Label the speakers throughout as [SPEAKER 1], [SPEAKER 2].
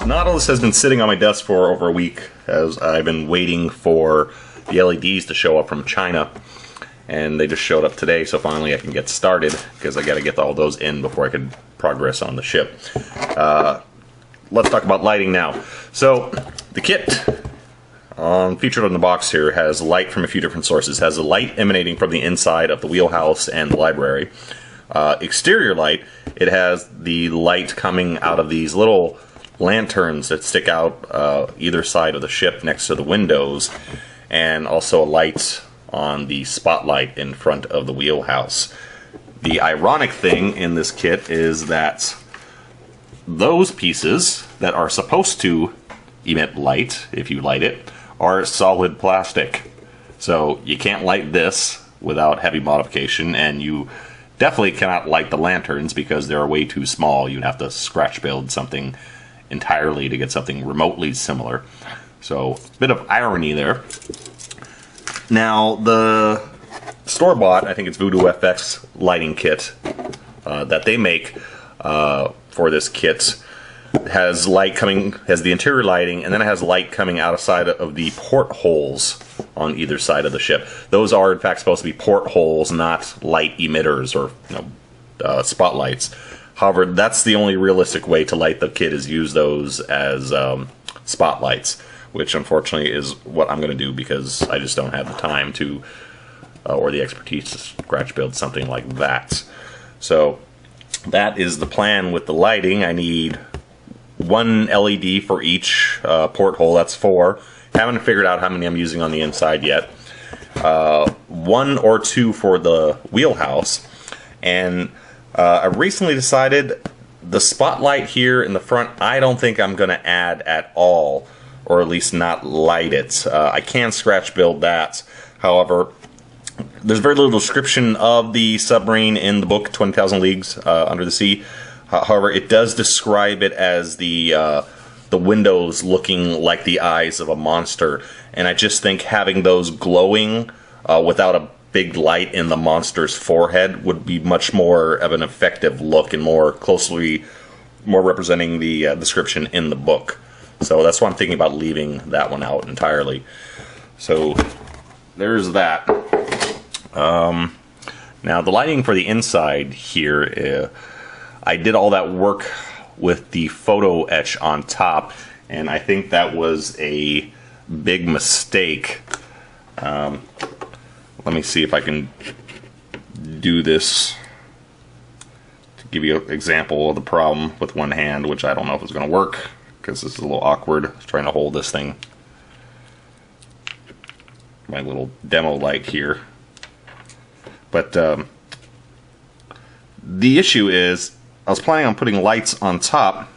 [SPEAKER 1] Nautilus has been sitting on my desk for over a week as I've been waiting for the LEDs to show up from China, and they just showed up today, so finally I can get started because I got to get all those in before I can progress on the ship. Let's talk about lighting now. So the kit featured on the box here has light from a few different sources. It has a light emanating from the inside of the wheelhouse and the library. Exterior light, it has the light coming out of these little lanterns that stick out either side of the ship next to the windows, and also a light on the spotlight in front of the wheelhouse. The ironic thing in this kit is that those pieces that are supposed to emit light, if you light it, are solid plastic. So you can't light this without heavy modification, and you definitely cannot light the lanterns because they're way too small. You'd have to scratch build something entirely to get something remotely similar. So, a bit of irony there. Now, the store-bought, I think it's Voodoo FX lighting kit that they make for this kit has light coming, has the interior lighting, and then it has light coming outside of the portholes on either side of the ship. Those are in fact supposed to be portholes, not light emitters or spotlights. However, that's the only realistic way to light the kit, is use those as spotlights, which unfortunately is what I'm going to do because I just don't have the time to or the expertise to scratch build something like that. So that is the plan with the lighting. I need one LED for each porthole. That's 4. Haven't figured out how many I'm using on the inside yet. 1 or 2 for the wheelhouse. And I recently decided the spotlight here in the front, I don't think I'm going to add at all, or at least not light it. I can scratch build that. However, there's very little description of the submarine in the book 20,000 Leagues Under the Sea. However, it does describe it as the windows looking like the eyes of a monster, and I just think having those glowing without a big light in the monster's forehead would be much more of an effective look and more representing the description in the book. So that's why I'm thinking about leaving that one out entirely. So there's that. Now the lighting for the inside here, I did all that work with the photo etch on top, and I think that was a big mistake. Let me see if I can do this to give you an example of the problem with one hand, which I don't know if it's going to work because this is a little awkward. I was trying to hold this thing, my little demo light here. But the issue is I was planning on putting lights on top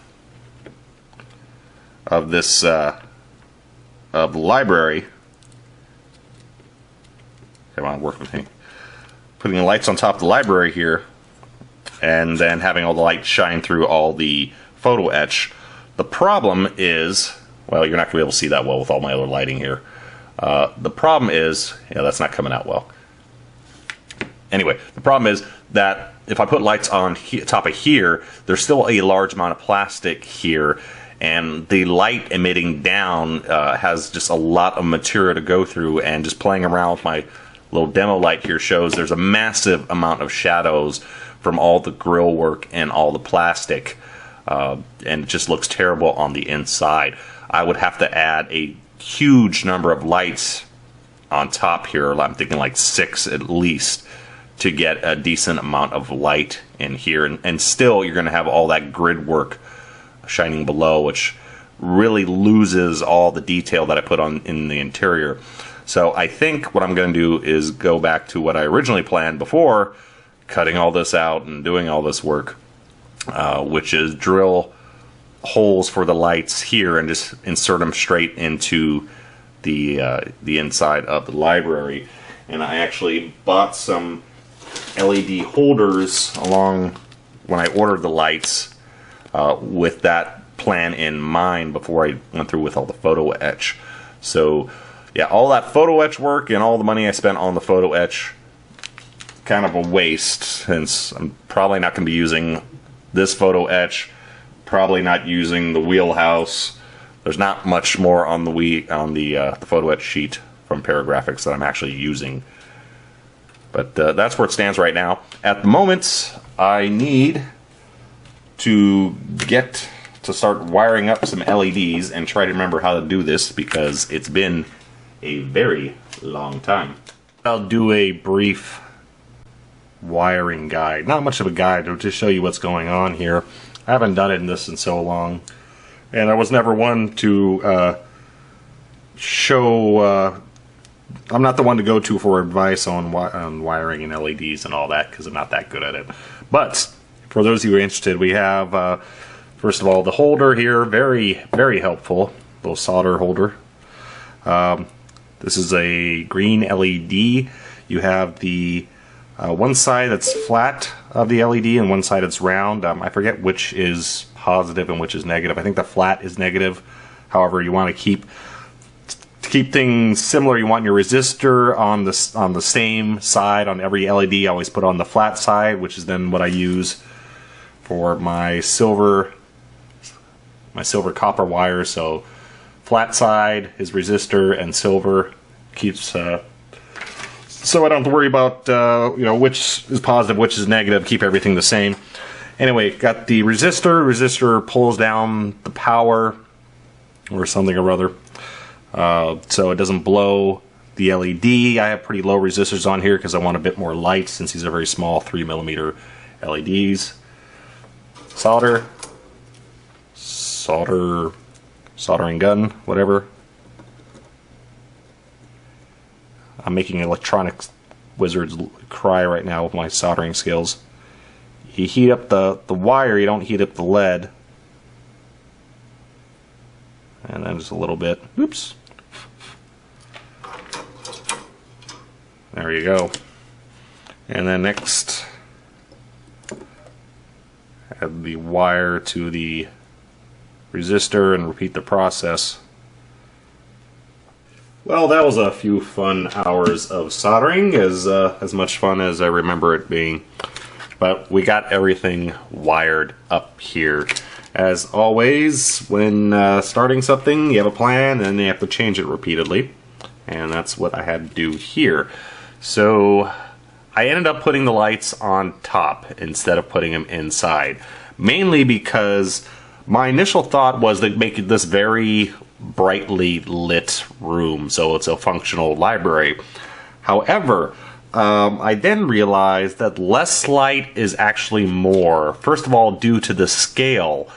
[SPEAKER 1] of this of the library. Come on, work with me. Putting lights on top of the library here, and then having all the light shine through all the photo etch. The problem is, well, you're not going to be able to see that well with all my other lighting here. The problem is, that's not coming out well. Anyway, the problem is that if I put lights on top of here, there's still a large amount of plastic here, and the light emitting down has just a lot of material to go through, and just playing around with my little demo light here shows there's a massive amount of shadows from all the grill work and all the plastic, and it just looks terrible on the inside. I would have to add a huge number of lights on top here. I'm thinking like 6 at least, to get a decent amount of light in here, and still you're going to have all that grid work shining below, which really loses all the detail that I put on in the interior. So I think what I'm going to do is go back to what I originally planned before cutting all this out and doing all this work, which is drill holes for the lights here and just insert them straight into the inside of the library. And I actually bought some LED holders along when I ordered the lights with that plan in mind before I went through with all the photo etch. So yeah, all that photo etch work and all the money I spent on the photo etch, kind of a waste, since I'm probably not going to be using this photo etch probably not using the wheelhouse. There's not much more on the photo etch sheet from Paragraphics that I'm actually using. But that's where it stands right now. At the moment, I need to get to start wiring up some LEDs and try to remember how to do this because it's been a very long time. I'll do a brief wiring guide. Not much of a guide, to just show you what's going on here. I haven't done it in this in so long. And I was never one to show... I'm not the one to go to for advice on wiring and LEDs and all that because I'm not that good at it. But for those of you who are interested, we have, first of all, the holder here. Very, very helpful. Little solder holder. This is a green LED. You have the one side that's flat of the LED and one side that's round. I forget which is positive and which is negative. I think the flat is negative. However, you want to keep things similar. You want your resistor on the same side on every LED. I always put on the flat side, which is then what I use for my silver copper wire. So flat side is resistor and silver keeps so I don't have to worry about you know, which is positive, which is negative. Keep everything the same. Anyway, got the resistor. Resistor pulls down the power or something or other. So it doesn't blow the LED. I have pretty low resistors on here because I want a bit more light since these are very small 3mm LEDs. Soldering gun, whatever. I'm making electronics wizards cry right now with my soldering skills. You heat up the wire, you don't heat up the lead. And then just a little bit. Oops. There you go. And then next, add the wire to the resistor and repeat the process. Well, that was a few fun hours of soldering, as much fun as I remember it being. But we got everything wired up here. As always, when starting something, you have a plan and you have to change it repeatedly. And that's what I had to do here. So I ended up putting the lights on top instead of putting them inside. Mainly because my initial thought was to make this very brightly lit room, so it's a functional library. However, I then realized that less light is actually more. First of all, due to the scale,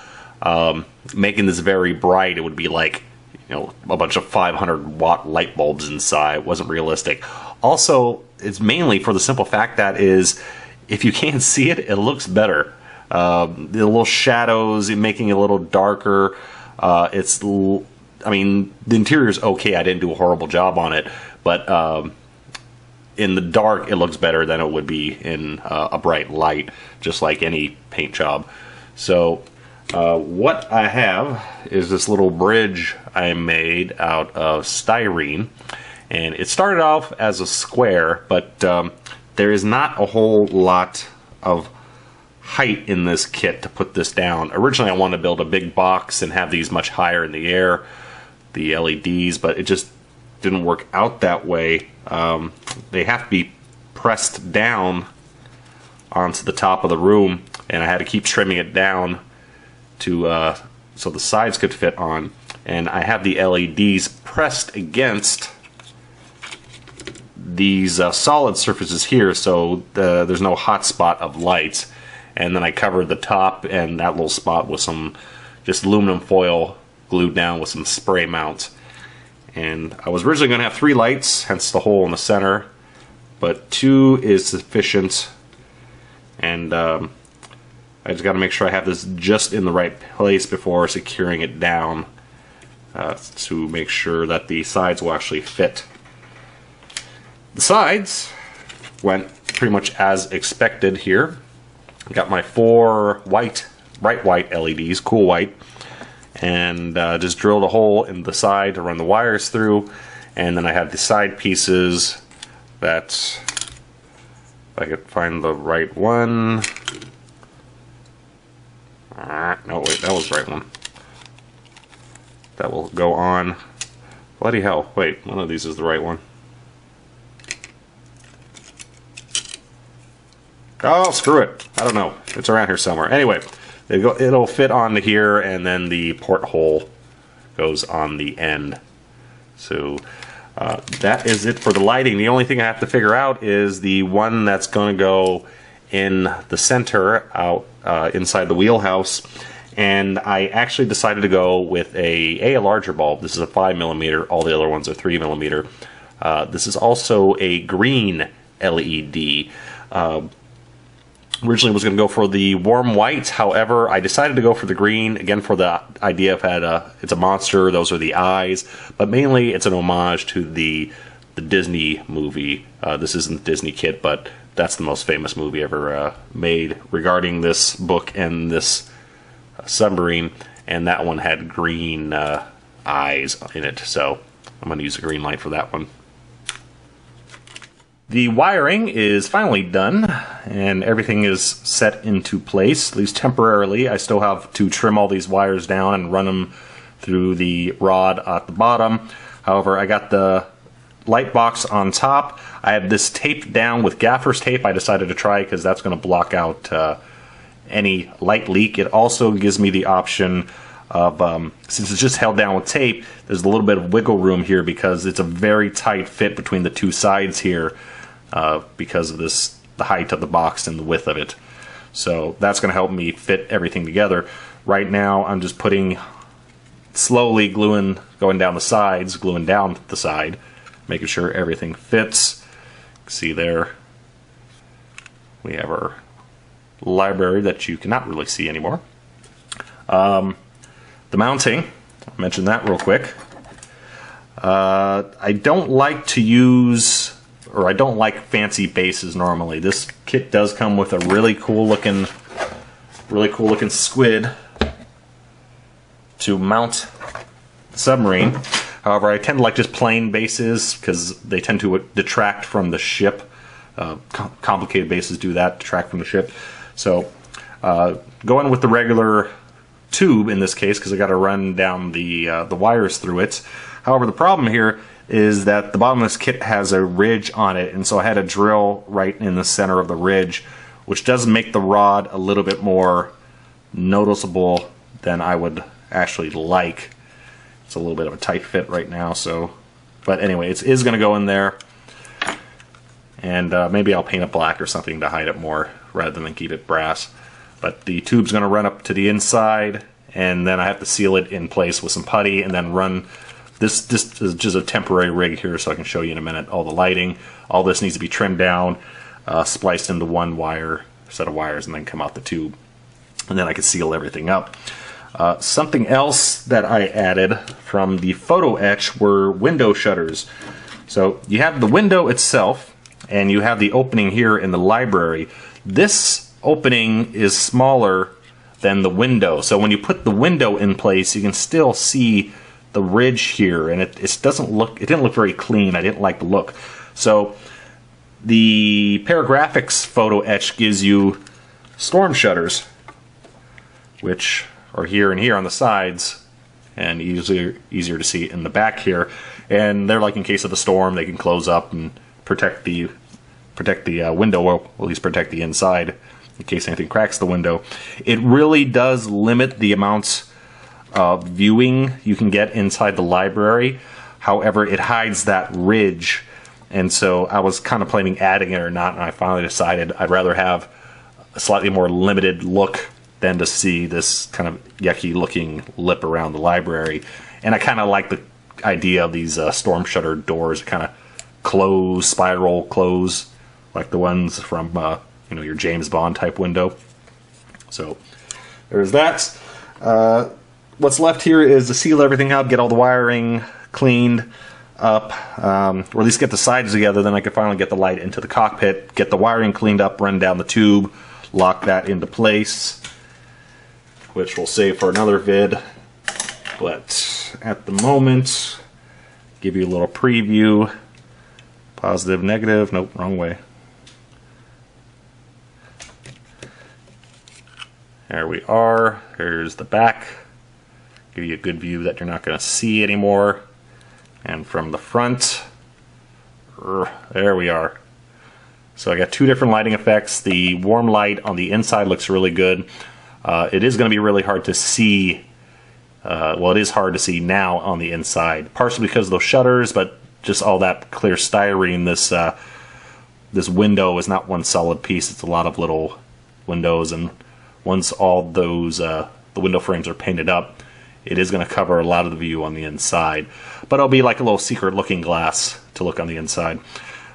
[SPEAKER 1] making this very bright, it would be like, you know, a bunch of 500-watt light bulbs inside. It wasn't realistic. Also, it's mainly for the simple fact that if you can't see it, it looks better. The little shadows, making it a little darker. I mean, the interior's okay. I didn't do a horrible job on it, but in the dark, it looks better than it would be in a bright light, just like any paint job. So what I have is this little bridge I made out of styrene, and it started off as a square, but there is not a whole lot of height in this kit to put this down. Originally, I wanted to build a big box and have these much higher in the air, the LEDs, but it just didn't work out that way. They have to be pressed down onto the top of the room, and I had to keep trimming it down to so the sides could fit on. And I have the LEDs pressed against these solid surfaces here, so there's no hot spot of light. And then I covered the top and that little spot with some just aluminum foil glued down with some spray mount. And I was originally going to have 3 lights, hence the hole in the center, but 2 is sufficient. And I just got to make sure I have this just in the right place before securing it down to make sure that the sides will actually fit. The sides went pretty much as expected here. Got my 4 bright white LEDs, cool white, and just drilled a hole in the side to run the wires through. And then I have the side pieces that, if I could find the right one. No, wait, that that was the right one. That will go on. Bloody hell. Wait, one of these is the right one. Oh, screw it. I don't know. It's around here somewhere. Anyway, it'll fit onto here, and then the porthole goes on the end. So that is it for the lighting. The only thing I have to figure out is the one that's going to go in the center out inside the wheelhouse. And I actually decided to go with a larger bulb. This is a 5mm. All the other ones are 3mm. This is also a green LED. Originally was going to go for the warm white, however, I decided to go for the green, again for the idea of it's a monster, those are the eyes, but mainly it's an homage to the Disney movie. This isn't the Disney kit, but that's the most famous movie ever made regarding this book and this submarine, and that one had green eyes in it, so I'm going to use a green light for that one. The wiring is finally done, and everything is set into place, at least temporarily. I still have to trim all these wires down and run them through the rod at the bottom. However, I got the light box on top. I have this taped down with gaffer's tape. I decided to try because that's going to block out any light leak. It also gives me the option of, since it's just held down with tape, there's a little bit of wiggle room here because it's a very tight fit between the two sides here. Because of the height of the box and the width of it. So that's going to help me fit everything together. Right now I'm just slowly going down the sides, gluing down the side, making sure everything fits. See there, we have our library that you cannot really see anymore. The mounting, I'll mention that real quick. I don't like to use, or I don't like fancy bases normally. This kit does come with a really cool looking squid to mount the submarine. However, I tend to like just plain bases because they tend to detract from the ship. Complicated bases do that, detract from the ship. So going with the regular tube in this case, because I got to run down the wires through it. However, the problem here is that the bottom of this kit has a ridge on it, and so I had to drill right in the center of the ridge, which does make the rod a little bit more noticeable than I would actually like. It's a little bit of a tight fit right now, so, but anyway, it is going to go in there, and maybe I'll paint it black or something to hide it more rather than keep it brass. But the tube's going to run up to the inside, and then I have to seal it in place with some putty, and then run. This is just a temporary rig here, so I can show you in a minute all the lighting. All this needs to be trimmed down, spliced into one set of wires, and then come out the tube. And then I can seal everything up. Something else that I added from the photo etch were window shutters. So you have the window itself, and you have the opening here in the library. This opening is smaller than the window, so when you put the window in place, you can still see the ridge here, and it didn't look very clean. I didn't like the look. So the Paragraphics photo etch gives you storm shutters, which are here and here on the sides, and easier to see in the back here. And they're like in case of a storm, they can close up and protect the window, or at least protect the inside in case anything cracks the window. It really does limit the amounts of viewing you can get inside the library. However, it hides that ridge, and so I was kind of planning adding it or not, and I finally decided I'd rather have a slightly more limited look than to see this kind of yucky looking lip around the library. And I kind of like the idea of these storm shutter doors, kind of close, spiral close, like the ones from your James Bond type window. So there's that. What's left here is to seal everything up, get all the wiring cleaned up, or at least get the sides together, then I can finally get the light into the cockpit, get the wiring cleaned up, run down the tube, lock that into place, which we'll save for another vid. But at the moment, give you a little preview. Positive, negative, nope, wrong way. There we are. Here's the back. Give you a good view that you're not going to see anymore. And from the front, there we are. So I got two different lighting effects. The warm light on the inside looks really good. It is going to be really hard to see. Well, it is hard to see now on the inside, partially because of those shutters, but just all that clear styrene. This window is not one solid piece. It's a lot of little windows, and once all those the window frames are painted up, it is going to cover a lot of the view on the inside. But it'll be like a little secret looking glass to look on the inside.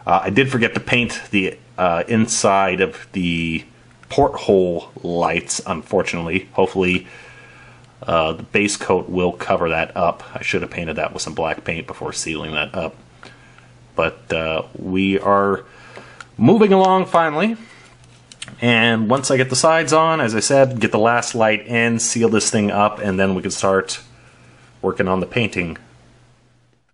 [SPEAKER 1] I did forget to paint the inside of the porthole lights, unfortunately. Hopefully the base coat will cover that up. I should have painted that with some black paint before sealing that up. But we are moving along finally. And once I get the sides on, as I said, get the last light in, seal this thing up, and then we can start working on the painting